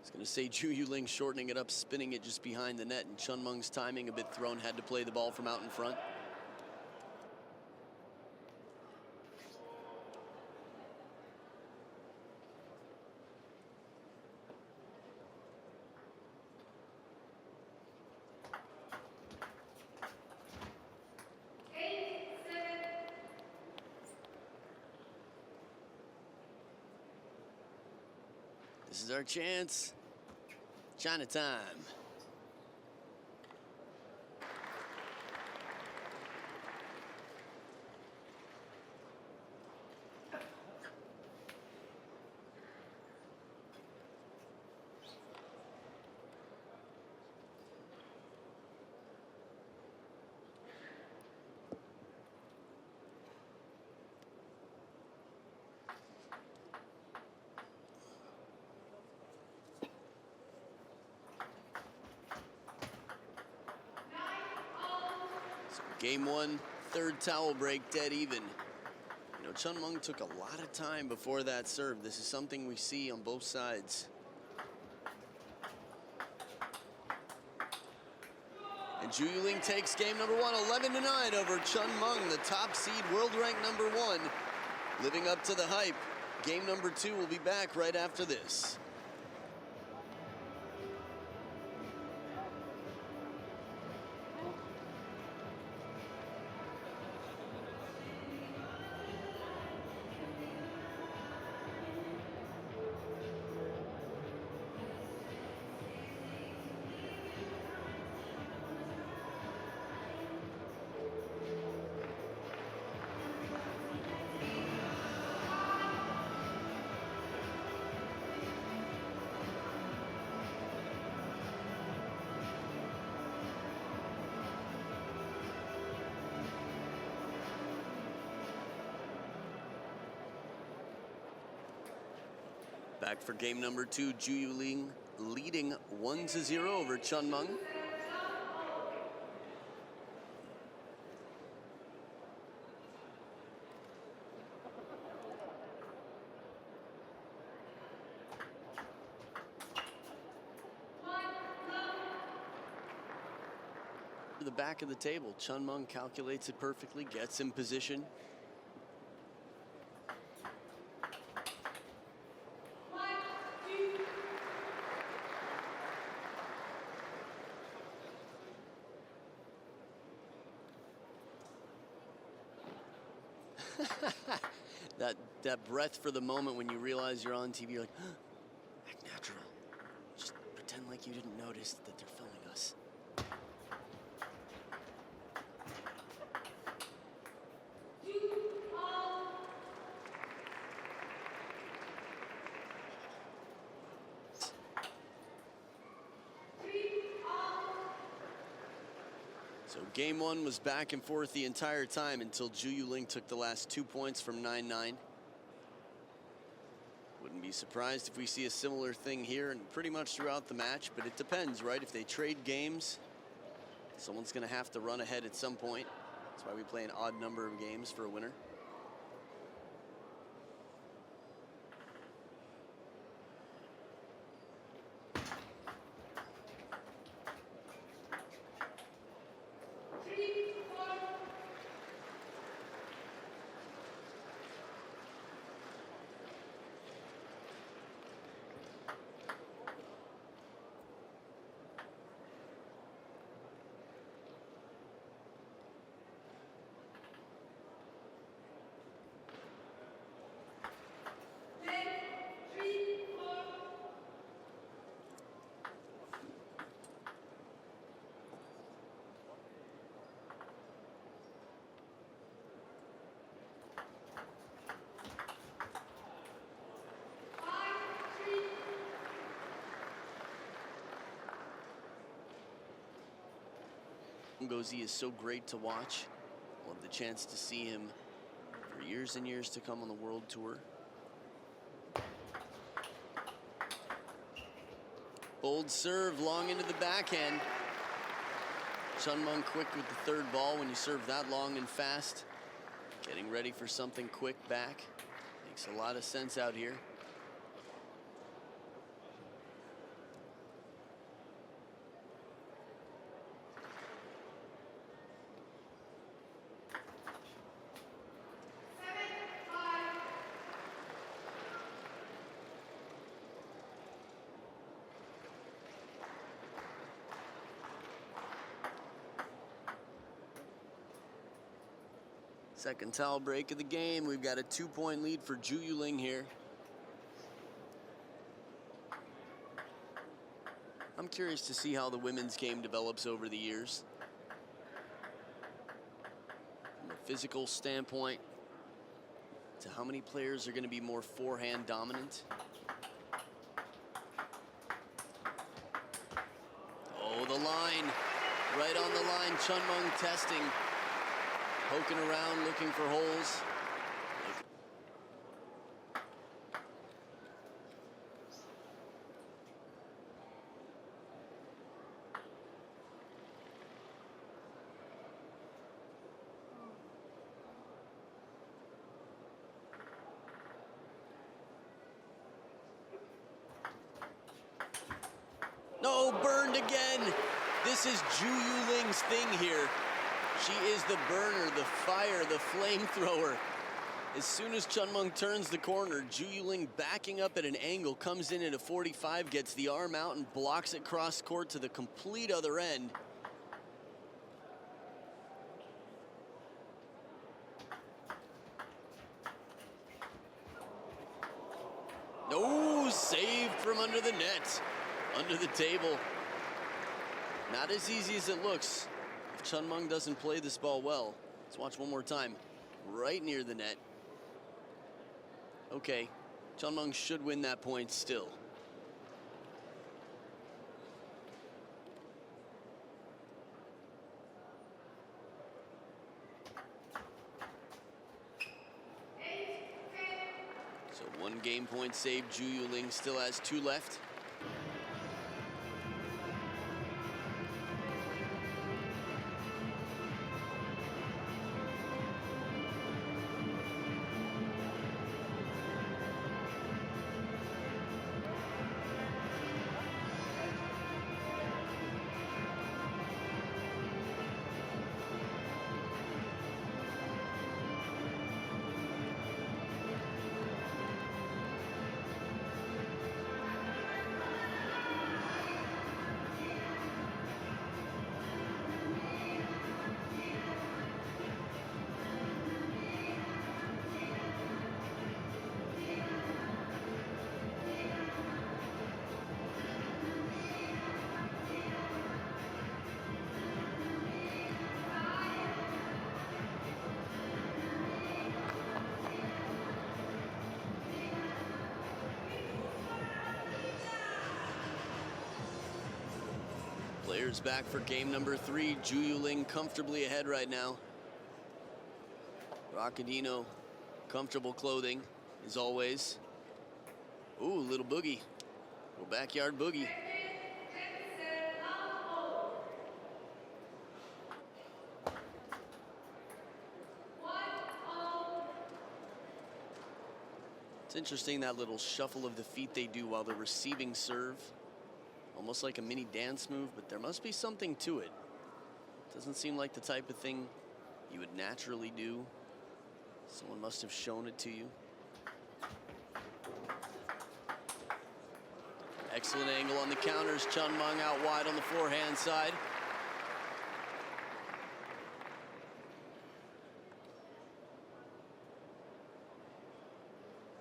I was going to say ZHU Yuling shortening it up, spinning it just behind the net, and CHEN Meng's timing a bit thrown, had to play the ball from out in front. This is our chance. China time. Game 1, third towel break, dead even. You know, CHEN Meng took a lot of time before that serve. This is something we see on both sides. And ZHU Yuling takes game number 1, 11-9 over CHEN Meng, the top seed, world rank number 1, living up to the hype. Game number 2 will be back right after this. Back for game number 2, ZHU Yuling leading 1-0 over CHEN Meng. To the back of the table, CHEN Meng calculates it perfectly, gets in position. that breath for the moment when you realize you're on TV, you're like, act natural. Just pretend like you didn't notice that they're filming us. So game 1 was back and forth the entire time until ZHU Yuling took the last 2 points from 9-9. Wouldn't be surprised if we see a similar thing here and pretty much throughout the match, but it depends, right? If they trade games, someone's going to have to run ahead at some point. That's why we play an odd number of games for a winner. Ngozi is so great to watch. We'll have the chance to see him for years and years to come on the world tour. Bold serve, long into the backhand. CHEN Meng quick with the third ball. When you serve that long and fast, getting ready for something quick back makes a lot of sense out here. Second towel break of the game. We've got a 2-point lead for ZHU Yuling here. I'm curious to see how the women's game develops over the years. From a physical standpoint, to how many players are going to be more forehand dominant. Oh, the line. Right on the line. CHEN Meng testing. Poking around, looking for holes. No, burned again. This is ZHU Yuling's thing here. She is the burner, the fire, the flamethrower. As soon as CHEN Meng turns the corner, ZHU Yuling backing up at an angle, comes in at a 45, gets the arm out and blocks it cross court to the complete other end. No, saved from under the net, under the table. Not as easy as it looks if CHEN Meng doesn't play this ball well. Let's watch one more time. Right near the net. Okay, CHEN Meng should win that point still. So 1 game point saved. ZHU Yuling still has 2 left. Players back for game number 3. ZHU Yuling comfortably ahead right now. Rockadino, comfortable clothing, as always. Ooh, little boogie. Little backyard boogie. It's interesting, that little shuffle of the feet they do while they're receiving serve. Almost like a mini dance move, but there must be something to it. Doesn't seem like the type of thing you would naturally do. Someone must have shown it to you. Excellent angle on the counters. CHEN Meng out wide on the forehand side.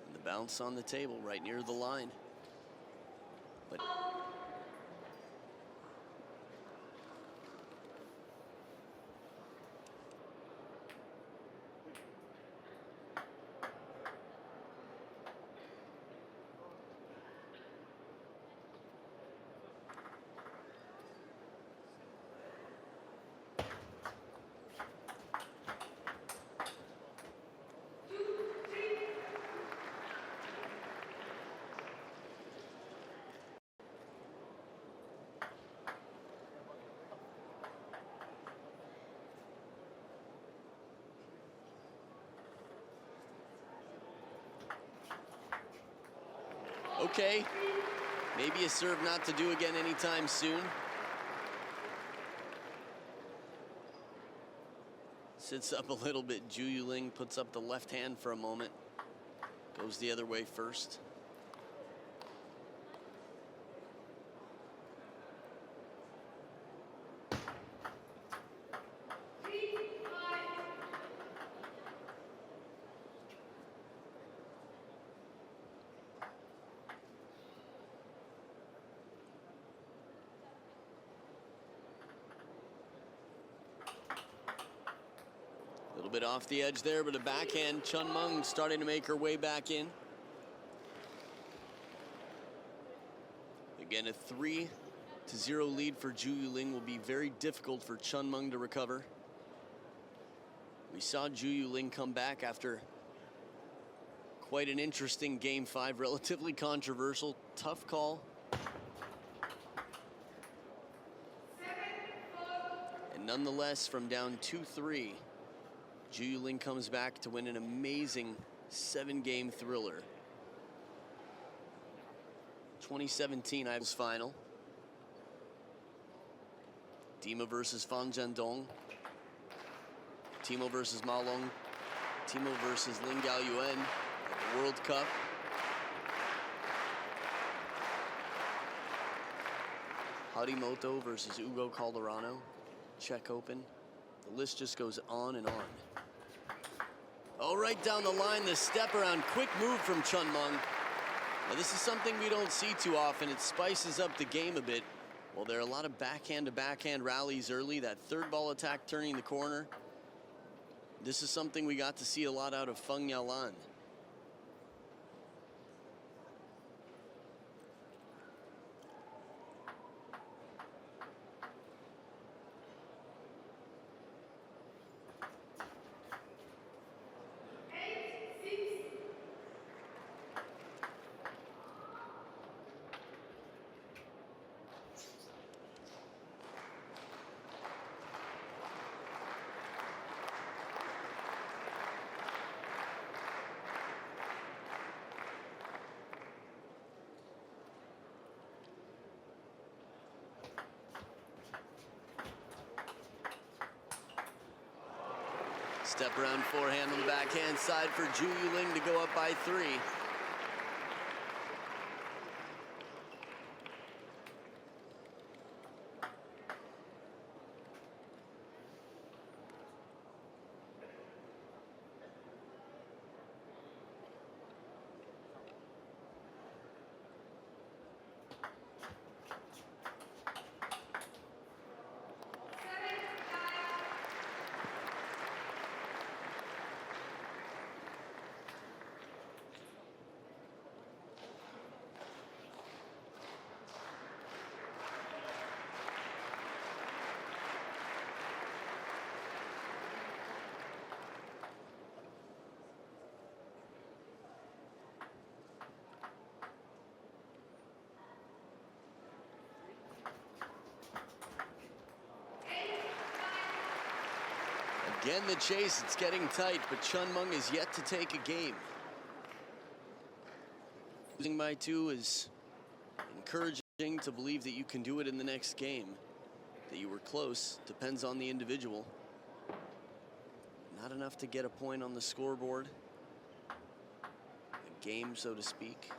And the bounce on the table right near the line. But okay, maybe a serve not to do again anytime soon. Sits up a little bit. ZHU Yuling puts up the left hand for a moment. Goes the other way first. bit off the edge there, but a backhand. CHEN Meng starting to make her way back in. Again, a 3-0 lead for ZHU Yuling will be very difficult for CHEN Meng to recover. We saw ZHU Yuling come back after quite an interesting Game 5, relatively controversial, tough call. And nonetheless, from down 2-3, ZHU Yuling comes back to win an amazing 7-game thriller. 2017 Idols final. Dima versus Fan Jiandong. Timo versus Ma Long. Timo versus Lin Gaoyuan at the World Cup. Harimoto versus Ugo Calderano, Czech Open. The list just goes on and on. Oh, right down the line, the step around, quick move from CHEN Meng. Now, this is something we don't see too often. It spices up the game a bit. Well, there are a lot of backhand-to-backhand rallies early. That third ball attack turning the corner. This is something we got to see a lot out of Feng Yaolan. Step around forehand on the backhand side for ZHU Yuling to go up by 3. Again, the chase, it's getting tight, but CHEN Meng is yet to take a game. Losing by 2 is encouraging to believe that you can do it in the next game. That you were close, depends on the individual. Not enough to get a point on the scoreboard. A game, so to speak.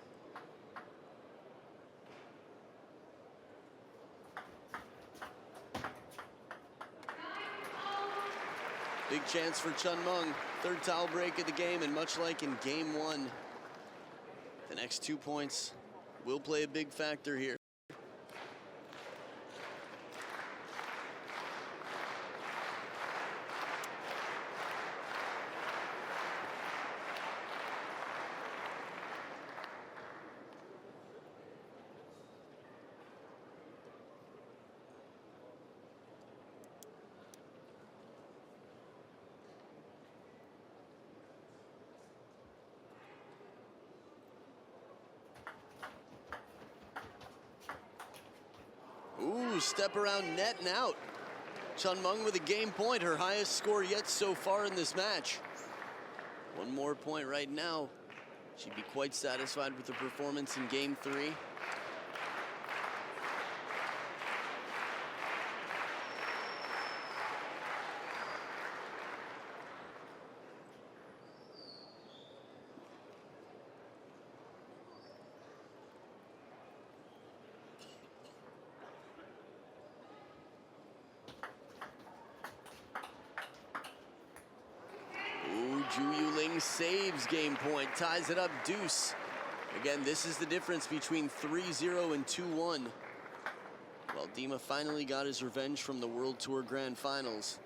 Big chance for CHEN Meng. Third towel break of the game, and much like in Game 1, the next 2 points will play a big factor here. Ooh, step around net and out. CHEN Meng with a game point, her highest score yet so far in this match. One more point right now. She'd be quite satisfied with the performance in Game 3. ZHU Yuling saves game point, ties it up deuce. Again, this is the difference between 3-0 and 2-1. Well, Dima finally got his revenge from the World Tour Grand Finals.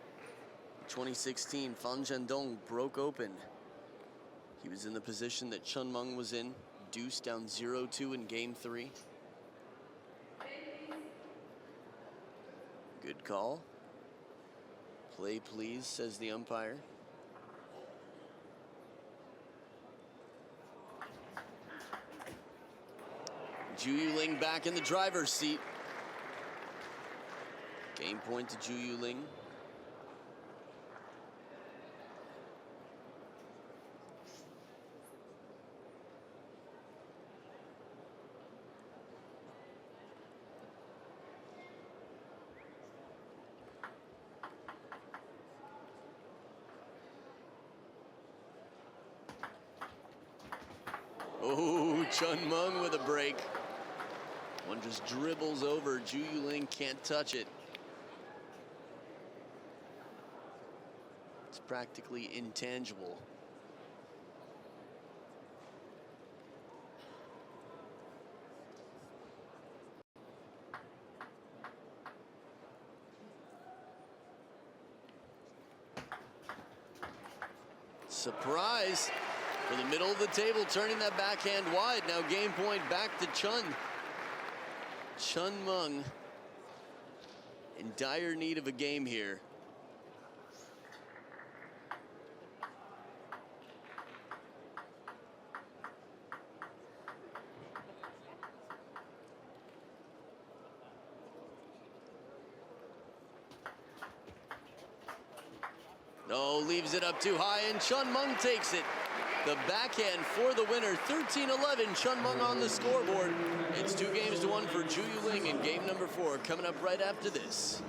2016, Fan Zhendong broke open. He was in the position that CHEN Meng was in, deuce down 0-2 in game 3. Good call. Play please, says the umpire. ZHU Yuling back in the driver's seat. Game point to ZHU Yuling. Oh, CHEN Meng with a break. One just dribbles over. ZHU Yuling can't touch it. It's practically intangible. Surprise for the middle of the table, turning that backhand wide. Now game point back to CHEN Meng in dire need of a game here. No, leaves it up too high, and CHEN Meng takes it. The backhand for the winner, 13-11, CHEN Meng on the scoreboard. It's 2-1 for ZHU Yuling in game number 4, coming up right after this.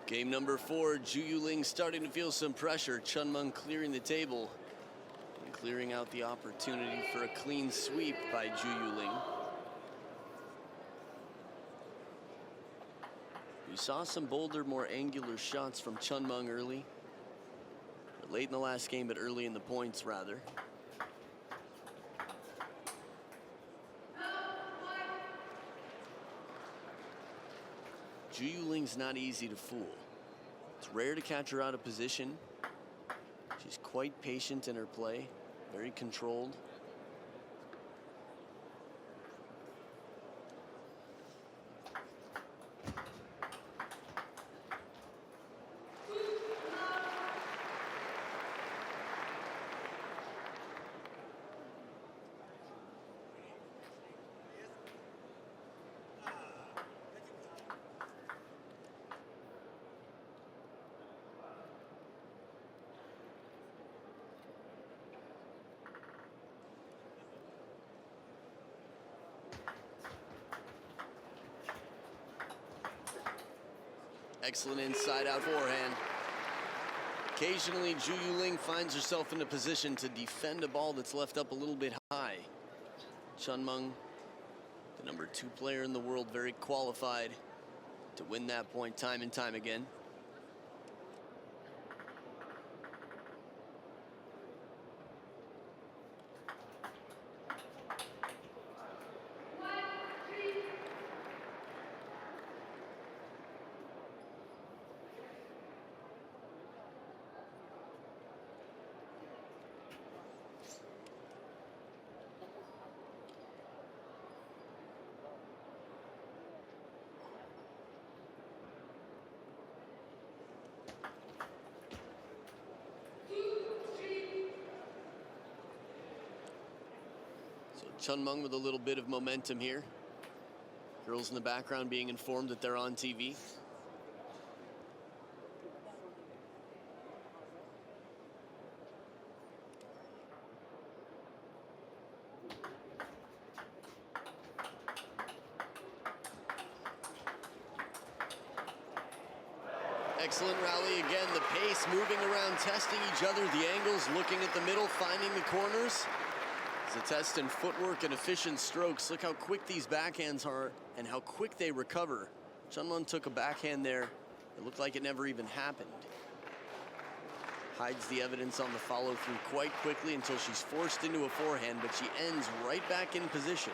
Game number 4, ZHU Yuling starting to feel some pressure. CHEN Meng clearing the table and clearing out the opportunity for a clean sweep by ZHU Yuling. We saw some bolder, more angular shots from CHEN Meng early. Late in the last game, but early in the points, rather. ZHU Yuling's not easy to fool. It's rare to catch her out of position. She's quite patient in her play, very controlled. Excellent inside-out forehand. Occasionally, ZHU Yuling finds herself in a position to defend a ball that's left up a little bit high. CHEN Meng, the number 2 player in the world, very qualified to win that point time and time again. So CHEN Meng with a little bit of momentum here. Girls in the background being informed that they're on TV. Excellent rally again. The pace, moving around, testing each other. The angles, looking at the middle, finding the corners. It's a test in footwork and efficient strokes. Look how quick these backhands are and how quick they recover. CHEN Meng took a backhand there. It looked like it never even happened. Hides the evidence on the follow-through quite quickly until she's forced into a forehand, but she ends right back in position.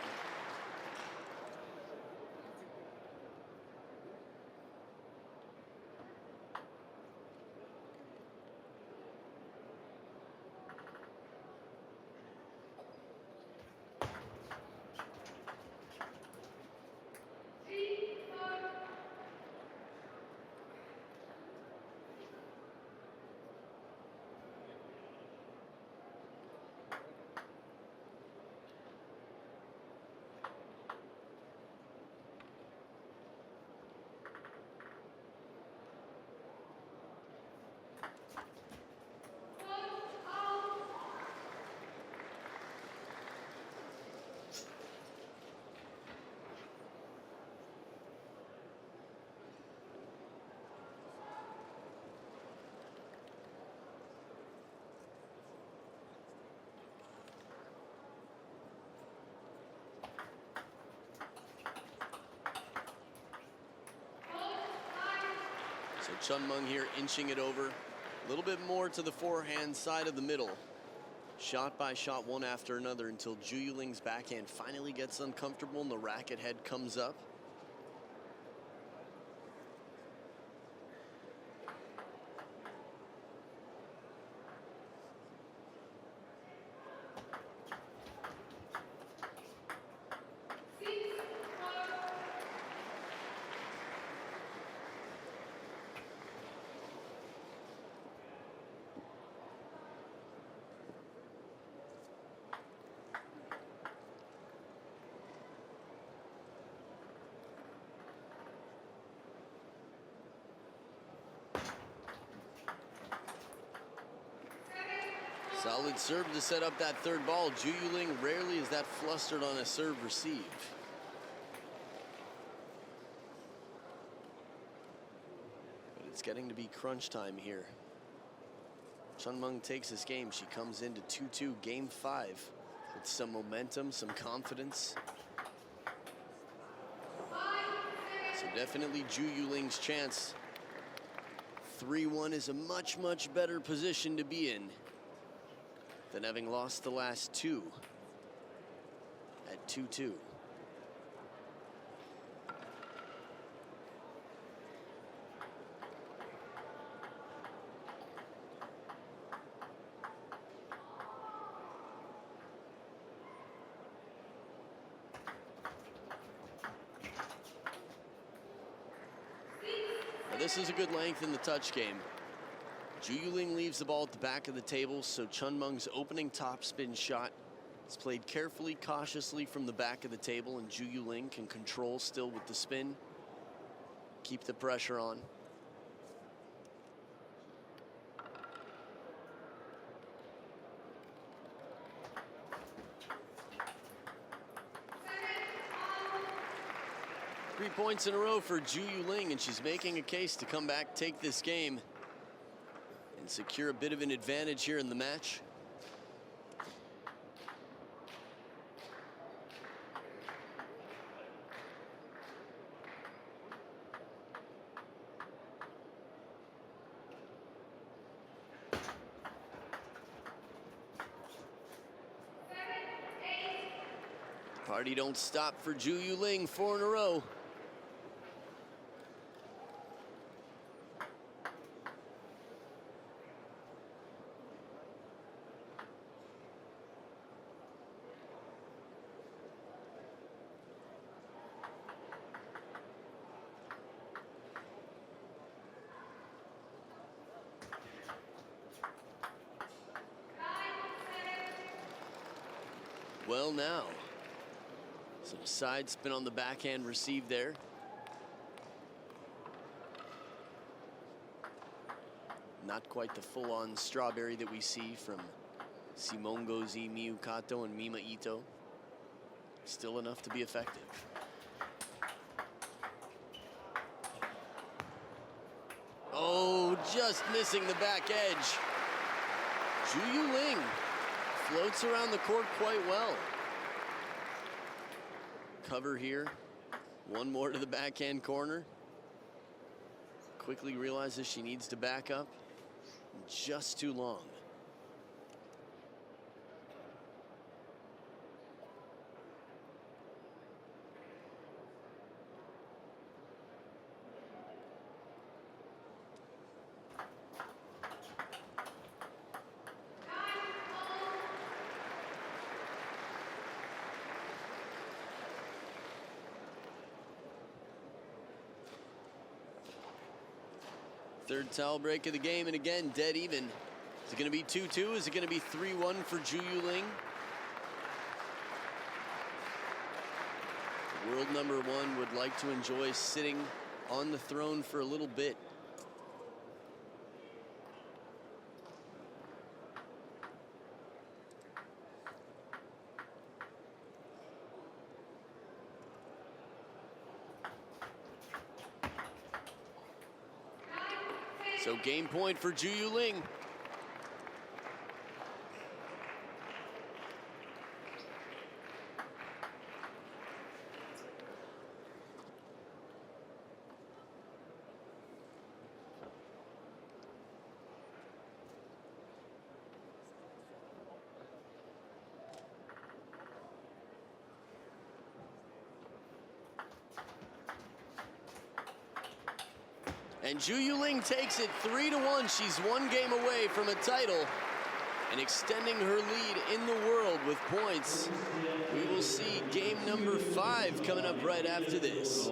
So CHEN Meng here inching it over. A little bit more to the forehand side of the middle. Shot by shot, one after another, until ZHU Yuling's backhand finally gets uncomfortable and the racket head comes up. Solid serve to set up that third ball. ZHU Yuling rarely is that flustered on a serve receive. But it's getting to be crunch time here. CHEN Meng takes this game. She comes into 2-2, game 5, with some momentum, some confidence. So definitely ZHU Yuling's chance. 3-1 is a much, much better position to be in than having lost the last two at 2-2. Now this is a good length in the touch game. ZHU Yuling leaves the ball at the back of the table, so CHEN Meng's opening topspin shot is played carefully, cautiously from the back of the table, and ZHU Yuling can control still with the spin, keep the pressure on. Three points in a row for ZHU Yuling, and she's making a case to come back, take this game, and secure a bit of an advantage here in the match. Party don't stop for ZHU Yuling, 4 in a row. well now. Some side spin on the backhand receive there. Not quite the full-on strawberry that we see from Simongozi, Miyukato, and Mima Ito. Still enough to be effective. Oh, just missing the back edge. ZHU Yuling floats around the court quite well. Cover here. One more to the backhand corner. Quickly realizes she needs to back up. Just too long. Third towel break of the game, and again, dead even. Is it going to be 2-2? Is it going to be 3-1 for ZHU Yuling? World number 1 would like to enjoy sitting on the throne for a little bit. So game point for ZHU Yuling. And ZHU Yuling takes it 3-1. She's one game away from a title and extending her lead in the world with points. We will see game number 5 coming up right after this.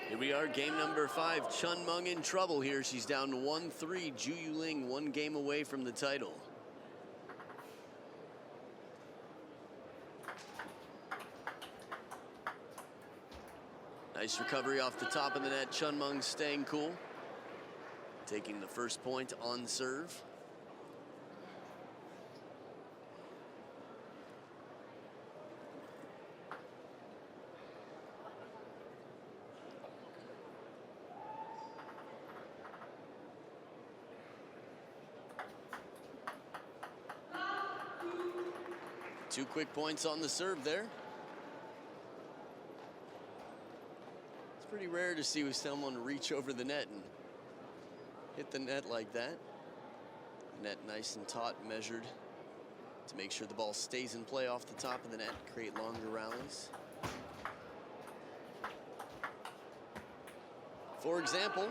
Here we are, game number 5. CHEN Meng in trouble here. She's down 1-3. ZHU Yuling one game away from the title. Nice recovery off the top of the net. CHEN Meng staying cool. Taking the first point on serve. Two quick points on the serve there. It's pretty rare to see someone reach over the net and hit the net like that. Net nice and taut, measured to make sure the ball stays in play off the top of the net, create longer rallies. For example,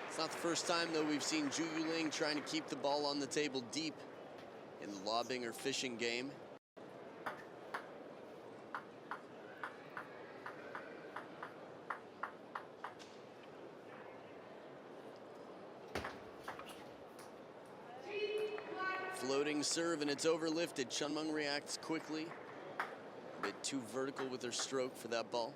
it's not the first time though we've seen ZHU Yuling trying to keep the ball on the table deep in the lobbing or fishing game. Floating Yuling serve, and it's overlifted. CHEN Meng reacts quickly. A bit too vertical with her stroke for that ball.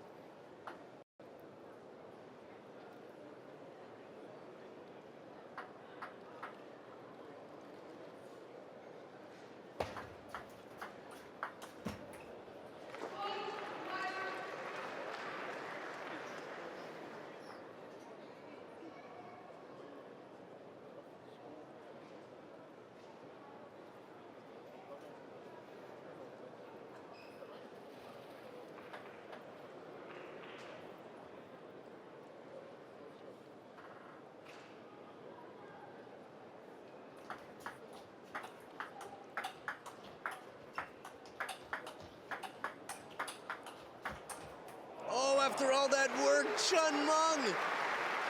After all that work, CHEN Meng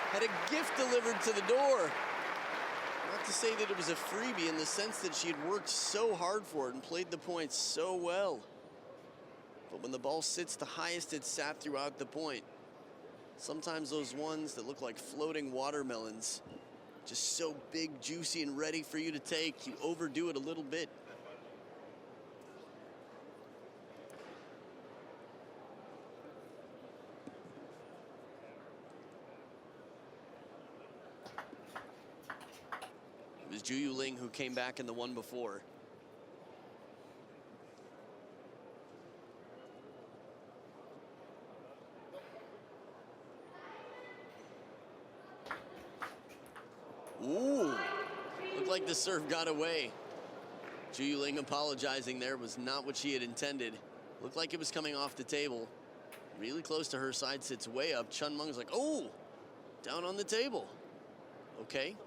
had a gift delivered to the door. Not to say that it was a freebie in the sense that she had worked so hard for it and played the points so well. But when the ball sits the highest it's sat throughout the point, sometimes those ones that look like floating watermelons, just so big, juicy, and ready for you to take, you overdo it a little bit. It was ZHU Yuling who came back in the one before. Ooh, looked like the serve got away. ZHU Yuling apologizing there, was not what she had intended. Looked like it was coming off the table. Really close to her side, sits way up. CHEN Meng is like, oh, down on the table. Okay.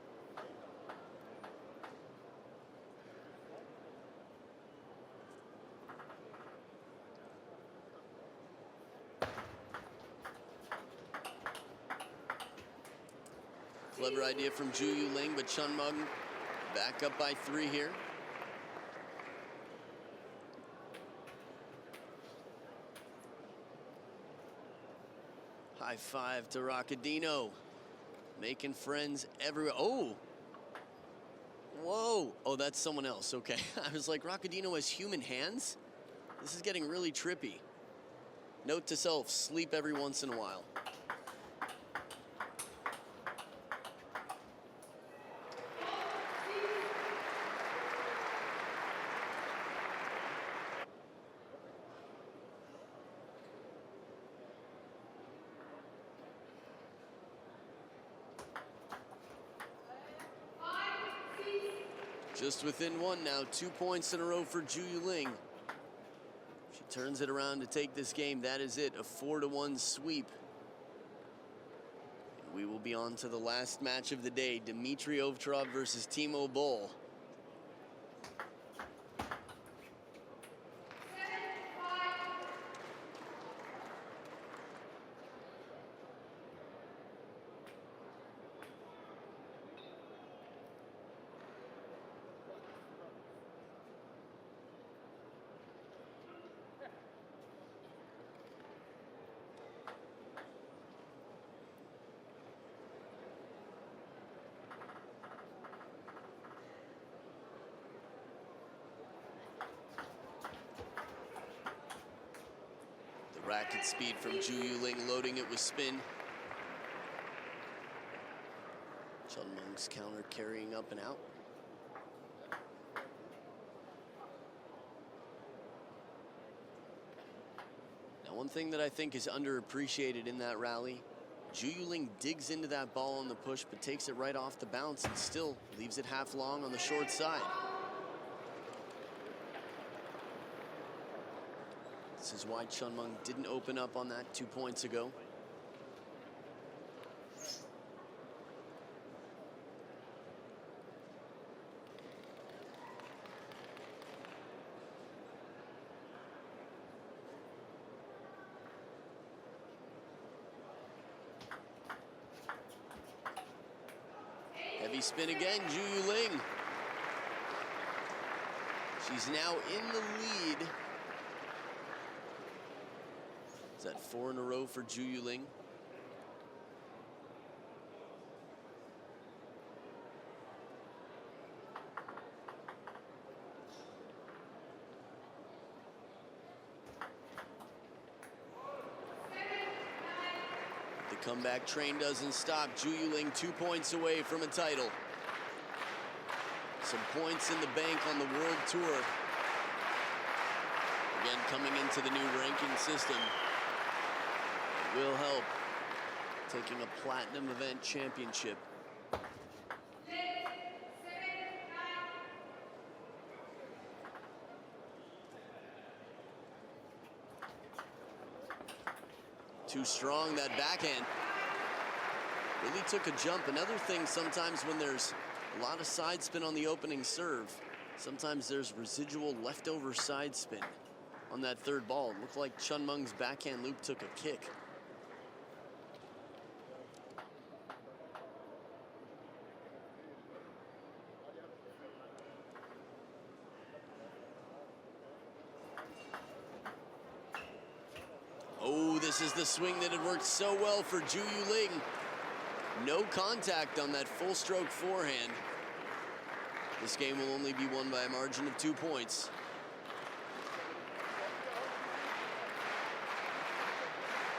Clever idea from ZHU Yuling, but CHEN Meng back up by 3 here. High five to Roccadino. Making friends everywhere. Oh! Whoa! Oh, that's someone else. Okay. I was like, Roccadino has human hands? This is getting really trippy. Note to self, sleep every once in a while. Just within one now, 2 points in a row for ZHU Yuling. She turns it around to take this game. That is it, a 4-1 sweep. And we will be on to the last match of the day, Dmitry Ovtcharov versus Timo Boll. Racket speed from ZHU Yuling, loading it with spin. CHEN Meng's counter carrying up and out. Now, one thing that I think is underappreciated in that rally, ZHU Yuling digs into that ball on the push, but takes it right off the bounce and still leaves it half long on the short side. This is why CHEN Meng didn't open up on that 2 points ago. Heavy spin again, ZHU Yuling. She's now in the lead. Is that 4 in a row for ZHU Yuling? The comeback train doesn't stop. ZHU Yuling 2 points away from a title. Some points in the bank on the World Tour. Again, coming into the new ranking system will help taking a platinum event championship. Too strong, that backhand. Really took a jump. Another thing, sometimes when there's a lot of side spin on the opening serve, sometimes there's residual leftover side spin on that third ball. It looked like CHEN Meng's backhand loop took a kick. Oh, this is the swing that had worked so well for ZHU Yuling. No contact on that full stroke forehand. This game will only be won by a margin of 2 points.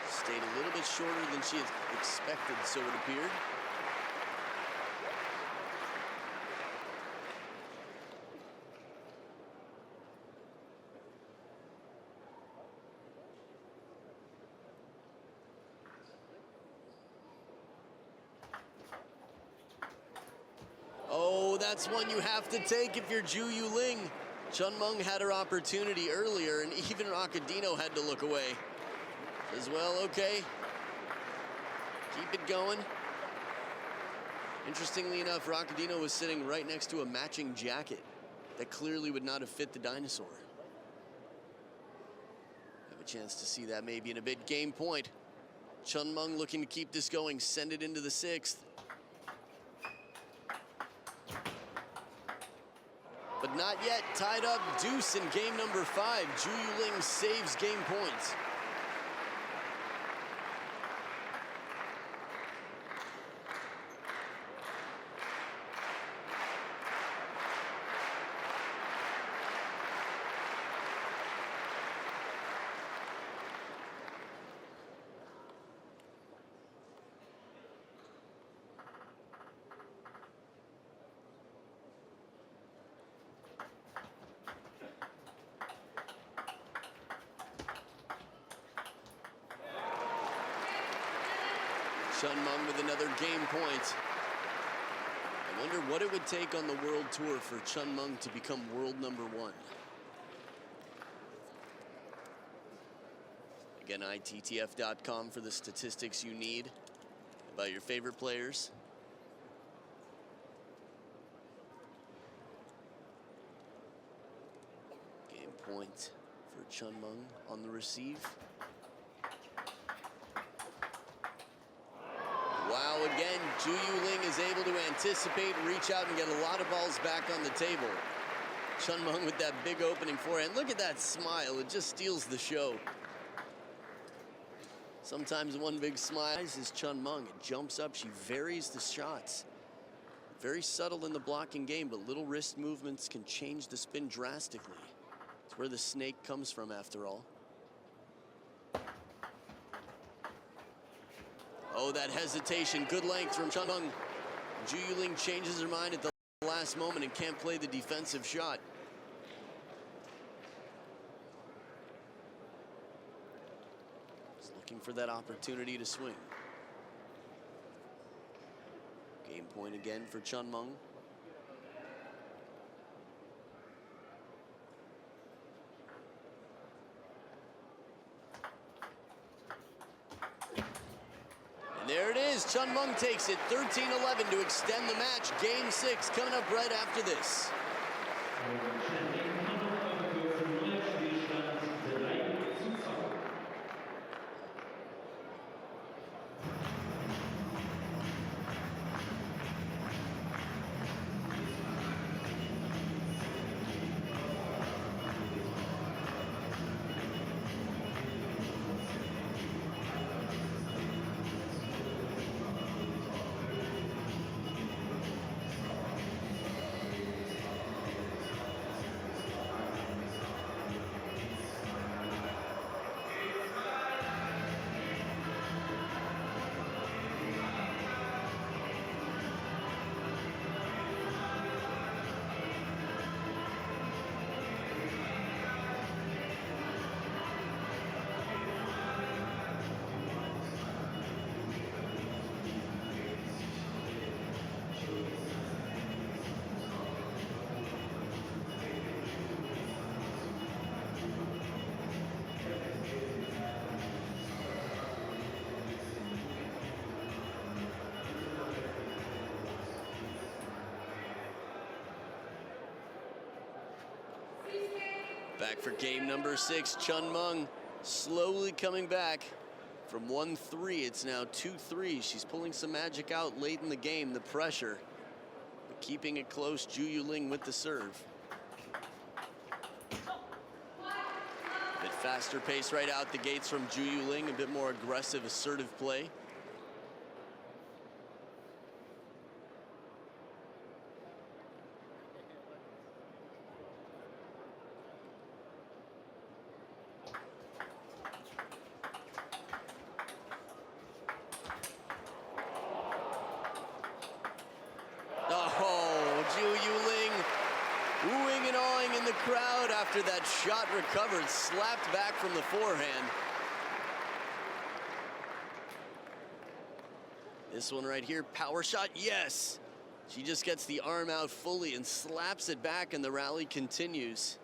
Stayed a little bit shorter than she had expected, so it appeared. Oh, that's one you have to take if you're ZHU Yuling. CHEN Meng had her opportunity earlier, and even Roccadino had to look away. As well, okay. Keep it going. Interestingly enough, Roccadino was sitting right next to a matching jacket that clearly would not have fit the dinosaur. Have a chance to see that maybe in a bit. Game point. CHEN Meng looking to keep this going, send it into the 6th. But not yet. Tied up deuce in game number 5. ZHU Yuling saves game points. CHEN Meng with another game point. I wonder what it would take on the World Tour for CHEN Meng to become world number 1. Again, ITTF.com for the statistics you need about your favorite players. Game point for CHEN Meng on the receive. Wow, again, ZHU Yuling is able to anticipate, reach out, and get a lot of balls back on the table. CHEN Meng with that big opening forehand. Look at that smile. It just steals the show. Sometimes one big smile is CHEN Meng. It jumps up. She varies the shots. Very subtle in the blocking game, but little wrist movements can change the spin drastically. It's where the snake comes from, after all. Oh, that hesitation. Good length from CHEN Meng. ZHU Yuling changes her mind at the last moment and can't play the defensive shot. Just looking for that opportunity to swing. Game point again for CHEN Meng. There it is. CHEN Meng takes it 13-11 to extend the match. Game 6 coming up right after this. Back for game number 6. CHEN Meng slowly coming back from 1-3. It's now 2-3. She's pulling some magic out late in the game, the pressure. But keeping it close, ZHU Yuling with the serve. A bit faster pace right out the gates from ZHU Yuling, a bit more aggressive, assertive play. Oohing and awing in the crowd after that shot recovered, slapped back from the forehand. This one right here, power shot, yes. She just gets the arm out fully and slaps it back, and the rally continues.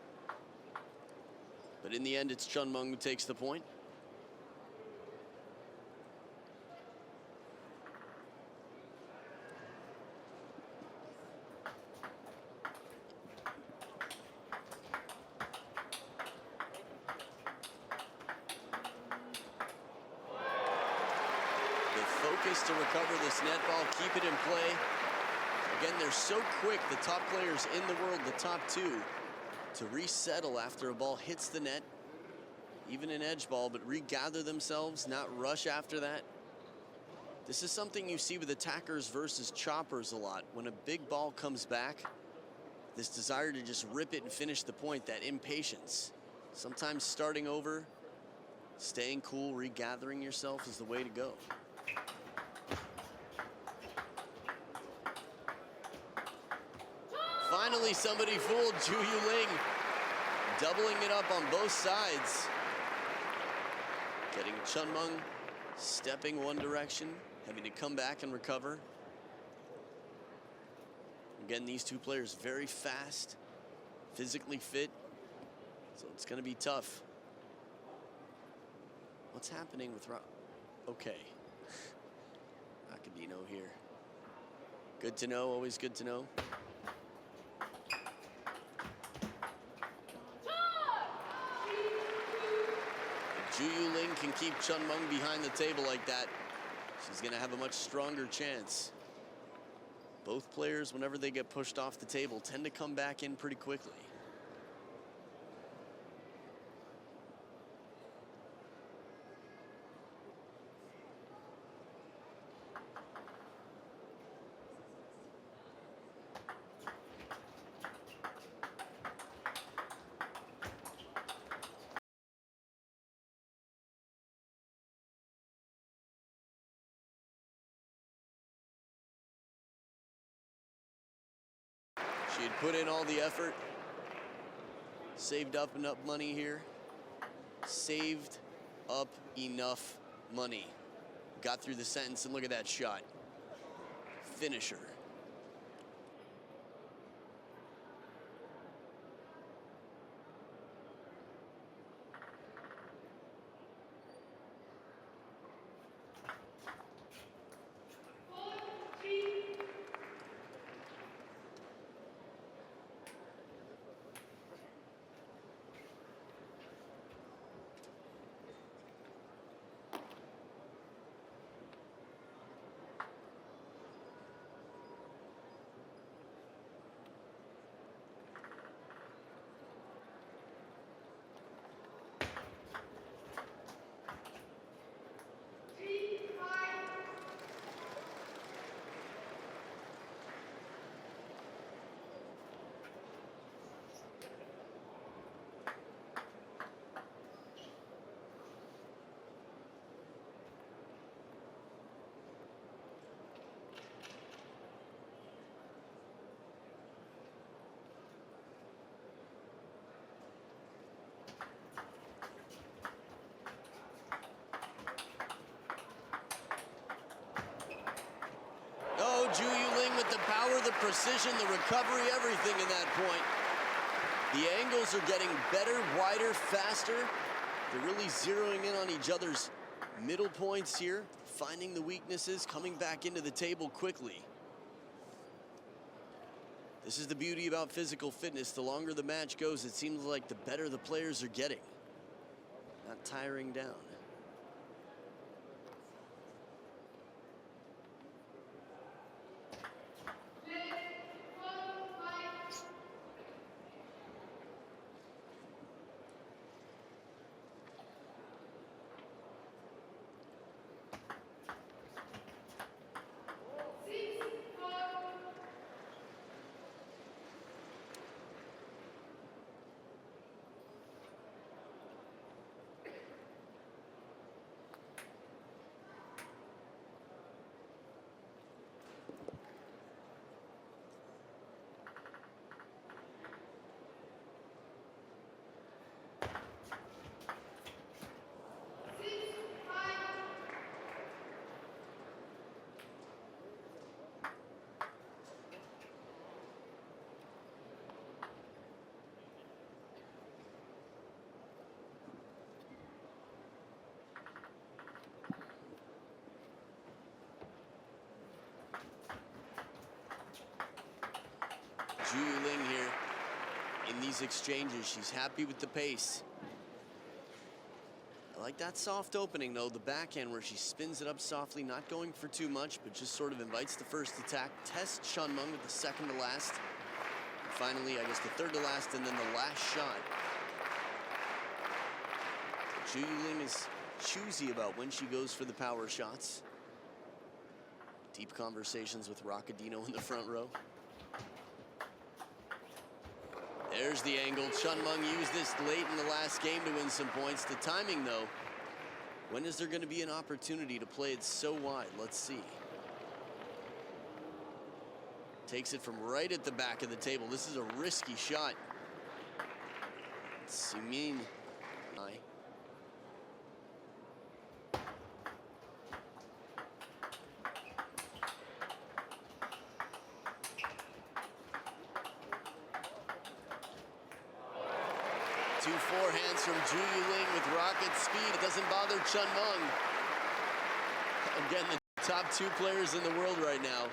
But in the end, it's CHEN Meng who takes the point. Focus to recover this net ball, keep it in play. Again, they're so quick, the top players in the world, the top 2, to resettle after a ball hits the net, even an edge ball, but regather themselves, not rush after that. This is something you see with attackers versus choppers a lot. When a big ball comes back, this desire to just rip it and finish the point, that impatience. Sometimes starting over, staying cool, regathering yourself is the way to go. Finally, somebody fooled ZHU Yuling, doubling it up on both sides. Getting CHEN Meng stepping one direction, having to come back and recover. Again, these two players very fast, physically fit, so it's going to be tough. What's happening with Okay. Acadino here. Good to know, always good to know. ZHU Yuling can keep CHEN Meng behind the table like that. She's going to have a much stronger chance. Both players, whenever they get pushed off the table, tend to come back in pretty quickly. She had put in all the effort, saved up enough money here, saved up enough money. Got through the sentence, and look at that shot. Finisher. ZHU Yuling with the power, the precision, the recovery, everything in that point. The angles are getting better, wider, faster. They're really zeroing in on each other's middle points here, finding the weaknesses, coming back into the table quickly. This is the beauty about physical fitness. The longer the match goes, it seems like the better the players are getting. Not tiring down. ZHU Yuling here in these exchanges. She's happy with the pace. I like that soft opening, though, the backhand where she spins it up softly, not going for too much, but just sort of invites the first attack. Tests CHEN Meng with the second to last. And finally, I guess the third to last, and then the last shot. ZHU Yuling is choosy about when she goes for the power shots. Deep conversations with Roccadino in the front row. There's the angle. CHEN Meng used this late in the last game to win some points. The timing, though, when is there going to be an opportunity to play it so wide? Let's see. Takes it from right at the back of the table. This is a risky shot. Simin. Two forehands from ZHU Yuling with rocket speed. It doesn't bother CHEN Meng. Again, the top two players in the world right now,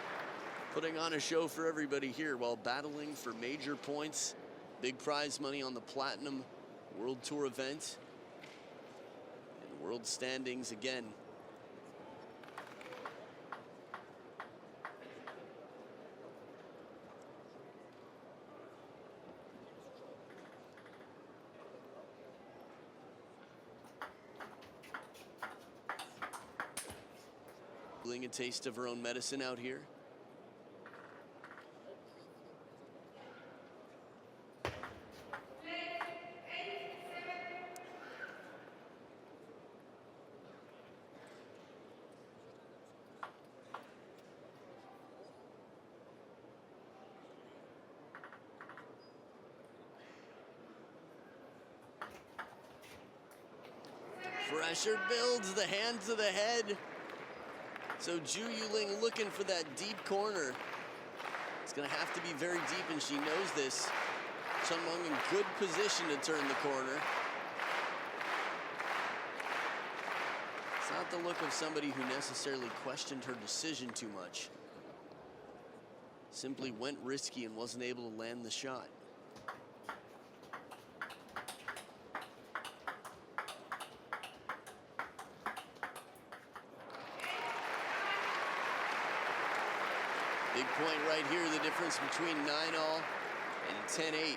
putting on a show for everybody here while battling for major points. Big prize money on the Platinum World Tour event. And world standings again. A taste of her own medicine out here. Pressure builds, the hand to the head. So ZHU Yuling looking for that deep corner. It's going to have to be very deep, and she knows this. CHEN Meng in good position to turn the corner. It's not the look of somebody who necessarily questioned her decision too much. Simply went risky and wasn't able to land the shot. Big point right here, the difference between 9-all and 10-8.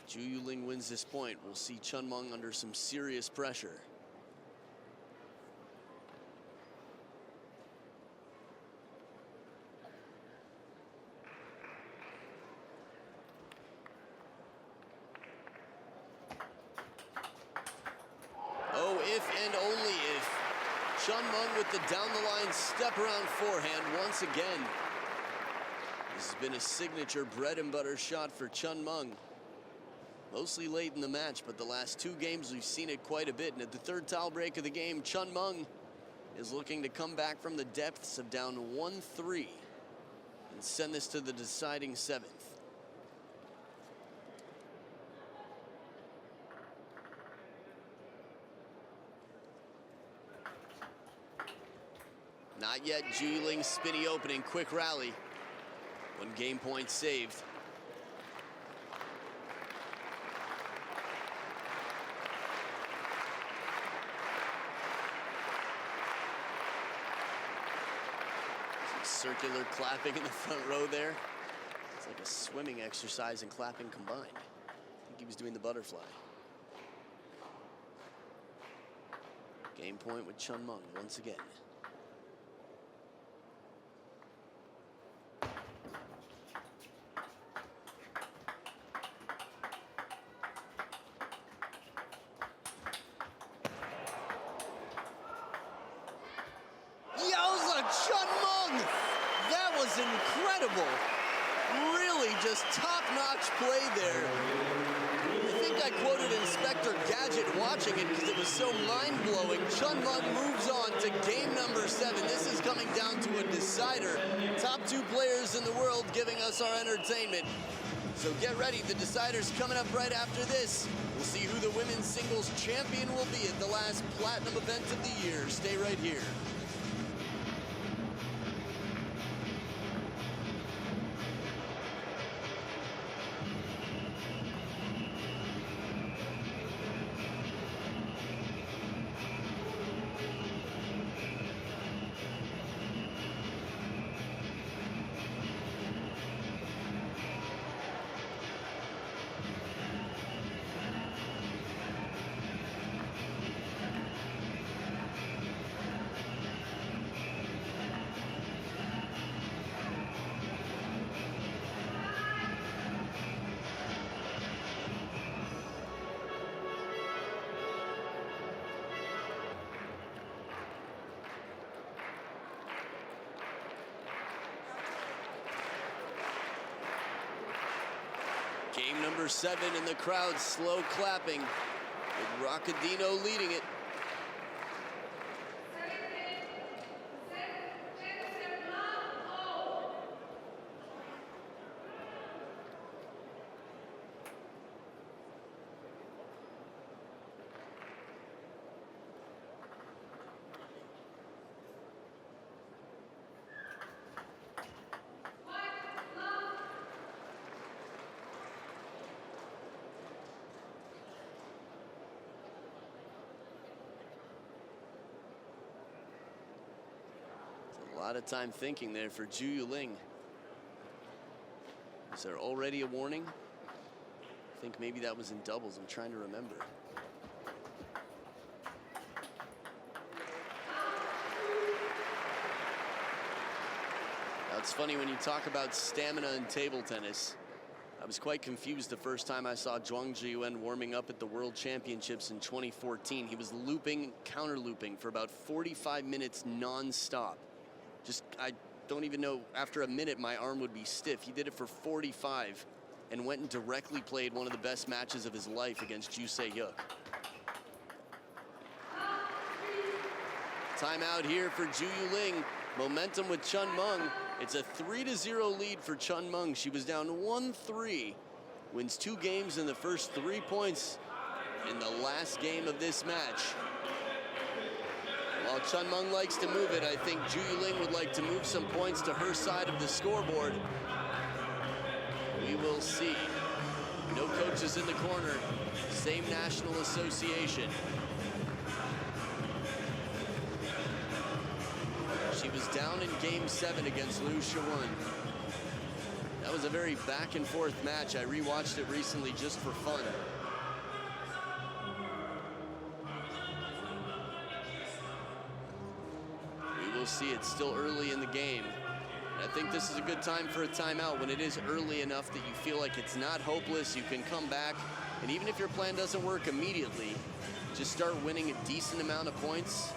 ZHU Yuling wins this point. We'll see CHEN Meng under some serious pressure. Oh, if and only if. CHEN Meng with the down-the-line step-around forehand once again. This has been a signature bread-and-butter shot for CHEN Meng. Mostly late in the match, but the last two games we've seen it quite a bit. And at the third tile break of the game, CHEN Meng is looking to come back from the depths of down 1-3 and send this to the deciding seventh. Not yet. ZHU Yuling spinny opening, quick rally. 1 game point saved. Circular clapping in the front row there. It's like a swimming exercise and clapping combined. I think he was doing the butterfly. Game point with CHEN Meng once again. Yowza, CHEN Meng! That was incredible. Really just top-notch play there. I think I quoted Inspector Gadget watching it because it was so mind-blowing. CHEN Meng moves on to game number 7. This is coming down to a decider. Top 2 players in the world giving us our entertainment. So get ready, the decider's coming up right after this. We'll see who the women's singles champion will be at the last platinum event of the year. Stay right here. Game number 7 and the crowd slow clapping with Roccadino leading it. A lot of time thinking there for ZHU Yuling. Is there already a warning? I think maybe that was in doubles. I'm trying to remember. Now, it's funny when you talk about stamina in table tennis. I was quite confused the first time I saw Zhuang Zhiyuan warming up at the World Championships in 2014. He was looping, counter looping for about 45 minutes non-stop. I don't even know, after a minute my arm would be stiff. He did it for 45 and went and directly played one of the best matches of his life against Ju Se-hyuk. Timeout here for ZHU Yuling. Momentum with CHEN Meng. It's a 3-0 lead for CHEN Meng. She was down 1-3. Wins 2 games in the first 3 points in the last game of this match. While CHEN Meng likes to move it, I think ZHU Yuling would like to move some points to her side of the scoreboard. We will see. No coaches in the corner. Same national association. She was down in game 7 against Liu Shiwen. That was a very back and forth match. I rewatched it recently just for fun. See, it's still early in the game. And I think this is a good time for a timeout when it is early enough that you feel like it's not hopeless. You can come back, and even if your plan doesn't work immediately, just start winning a decent amount of points.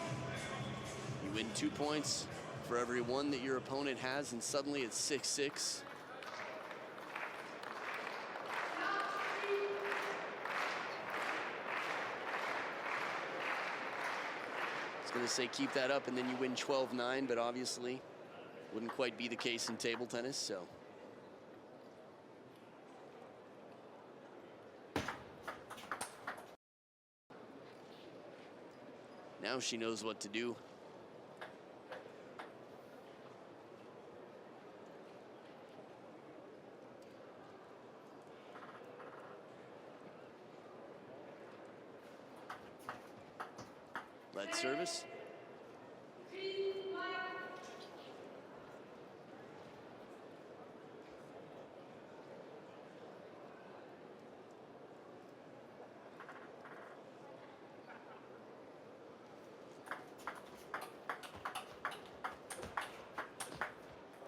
You win 2 points for every 1 that your opponent has, and suddenly it's 6-6. I was going to say keep that up and then you win 12-9, but obviously wouldn't quite be the case in table tennis, so. Now she knows what to do. that service.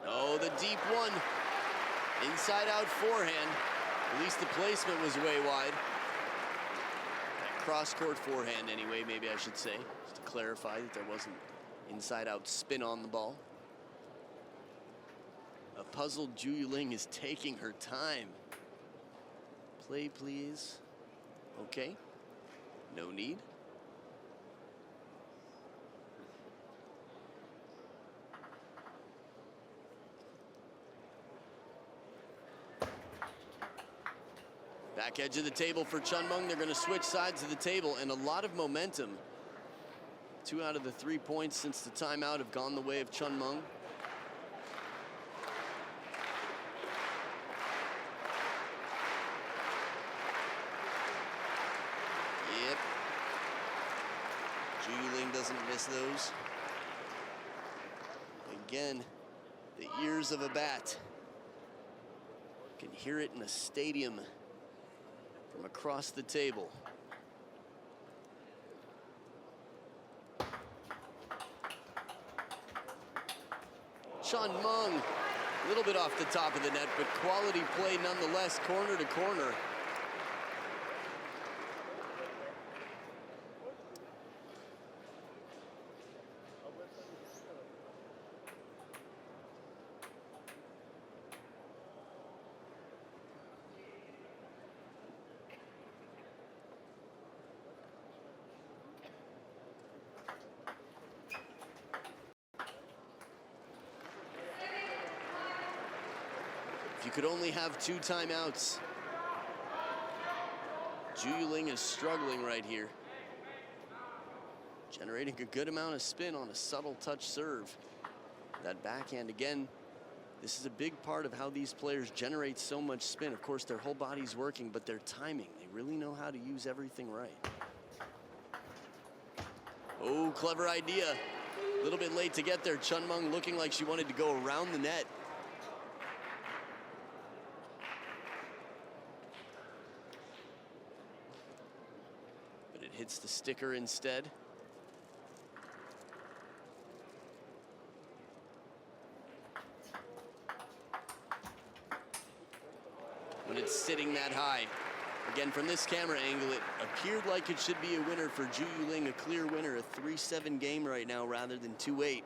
Oh, the deep one. Inside out forehand. At least the placement was way wide. That cross-court forehand anyway, maybe I should say, just to clarify that there wasn't inside-out spin on the ball. A puzzled ZHU Yuling is taking her time. Play, please. Okay. No need. Back edge of the table for CHEN Meng. They're going to switch sides of the table, and a lot of momentum. 2 out of the 3 points since the timeout have gone the way of CHEN Meng. Yep. ZHU Yuling doesn't miss those. Again, the ears of a bat. You can hear it in a stadium from across the table. CHEN Meng, a little bit off the top of the net, but quality play nonetheless, corner to corner. If you could only have 2 timeouts. ZHU Yuling is struggling right here. Generating a good amount of spin on a subtle touch serve. That backhand again, this is a big part of how these players generate so much spin. Of course, their whole body's working, but their timing, they really know how to use everything right. Oh, clever idea. A little bit late to get there. CHEN Meng looking like she wanted to go around the net. Hits the sticker instead. When it's sitting that high. Again, from this camera angle, it appeared like it should be a winner for ZHU Yuling, a clear winner, a 3-7 game right now rather than 2-8.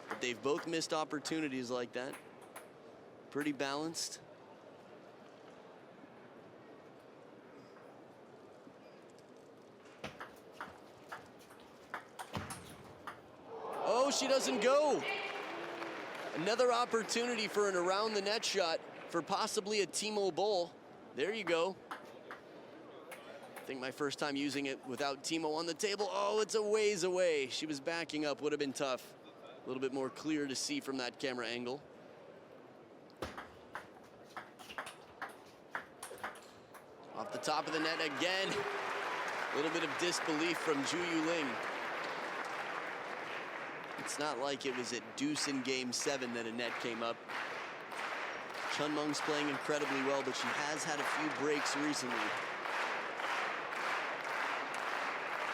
But they've both missed opportunities like that. Pretty balanced. Oh, she doesn't go. Another opportunity for an around the net shot for possibly a Timo Boll. There you go. I think my first time using it without Timo on the table. Oh, it's a ways away. She was backing up, would have been tough. A little bit more clear to see from that camera angle. Off the top of the net again. A little bit of disbelief from ZHU Yuling. It's not like it was at deuce in game 7 that a net came up. CHEN Meng's playing incredibly well, but she has had a few breaks recently.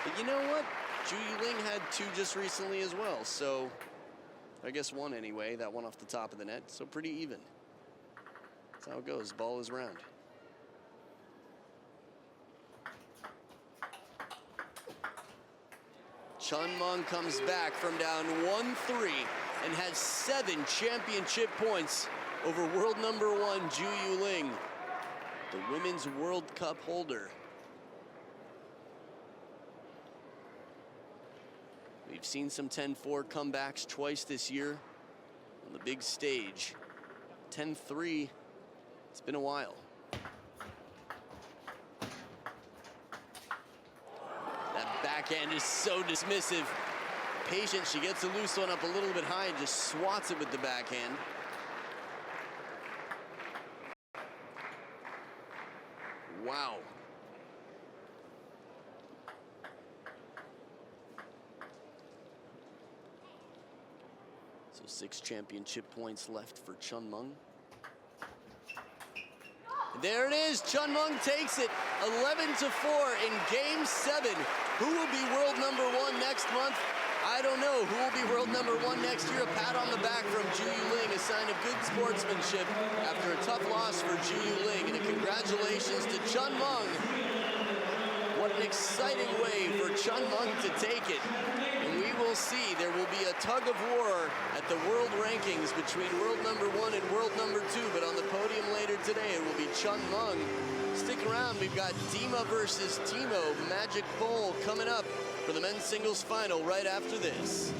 But you know what? ZHU Yuling had 2 just recently as well, so I guess 1 anyway, that one off the top of the net, so pretty even. That's how it goes, ball is round. CHEN Meng comes back from down 1-3 and has 7 championship points over world number 1 ZHU Yuling, the Women's World Cup holder. We've seen some 10-4 comebacks twice this year on the big stage. 10-3, it's been a while. Backhand is so dismissive. Patient, she gets a loose one up a little bit high and just swats it with the backhand. Wow. So 6 championship points left for CHEN Meng. There it is, CHEN Meng takes it 11-4 in game 7. Who will be world number 1 next month? I don't know. Who will be world number 1 next year? A pat on the back from ZHU Yuling, a sign of good sportsmanship after a tough loss for ZHU Yuling. And a congratulations to CHEN Meng. What an exciting way for CHEN Meng to take it. And we will see, there will be a tug of war at the world rankings between world number 1 and world number 2. But on the podium later today, it will be CHEN Meng. Stick around, we've got Dima versus Timo, Magic Bowl coming up for the men's singles final right after this.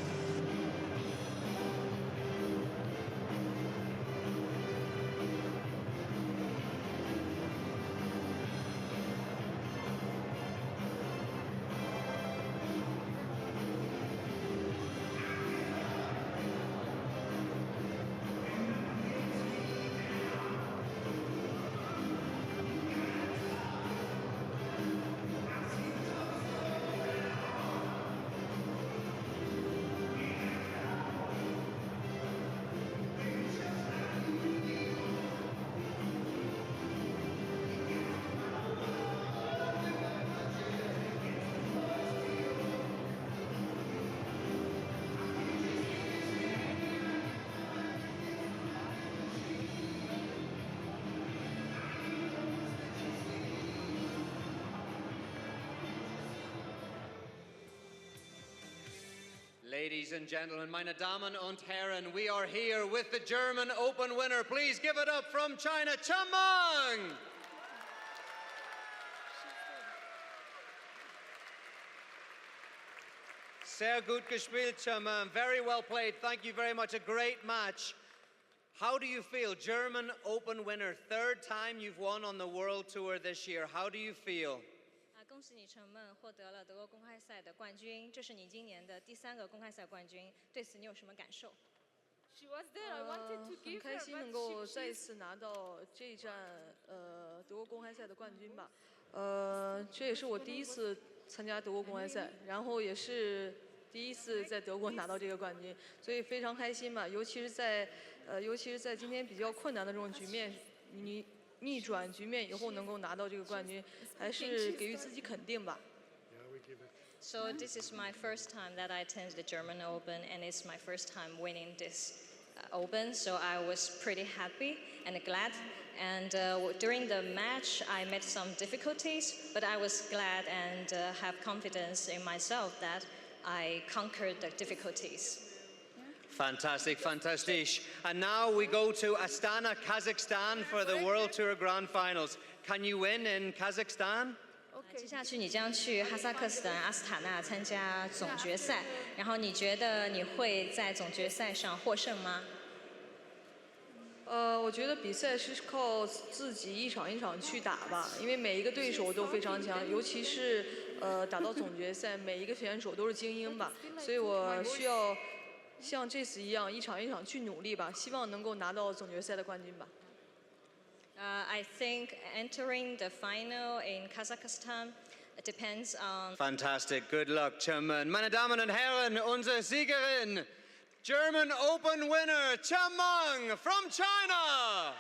Ladies and gentlemen, meine Damen und Herren, we are here with the German Open winner. Please give it up from China, CHEN Meng! Sehr gut gespielt, CHEN Meng. Very well played. Thank you very much. A great match. How do you feel? German Open winner, 3rd time you've won on the World Tour this year. How do you feel? 恭喜你，陈梦获得了德国公开赛的冠军，这是你今年的第3个公开赛冠军，对此你有什么感受？ She was there. I wanted to give her, 很开心 but 能够 she- 再一次拿到这一站德国公开赛的冠军吧。这也是我第一次参加德国公开赛，然后也是第一次在德国拿到这个冠军，所以非常开心吧。尤其是在今天比较困难的这种局面，你逆转局面以后能够拿到这个冠军，还是给予自己肯定吧。 So this is my first time that I attend the German Open, and it's my first time winning this Open. So I was pretty happy and glad. And during the match, I met some difficulties, but I was glad and have confidence in myself that I conquered the difficulties. Fantastic, fantastic. And now we go to Astana, Kazakhstan for the World Tour Grand Finals. Can you win in Kazakhstan? 接下去你将去哈萨克斯坦阿斯塔纳参加总决赛，然后你觉得你会在总决赛上获胜吗？我觉得比赛是靠自己一场一场去打吧，因为每一个对手都非常强，尤其是打到总决赛，每一个选手都是精英吧，所以我需要像这次一样一场一场去努力吧，希望能够拿到总决赛的冠军吧。 I think entering the final in Kazakhstan depends on. Fantastic, good luck, CHEN Meng. Meine Damen und Herren, unsere Siegerin, German Open winner, CHEN Meng from China.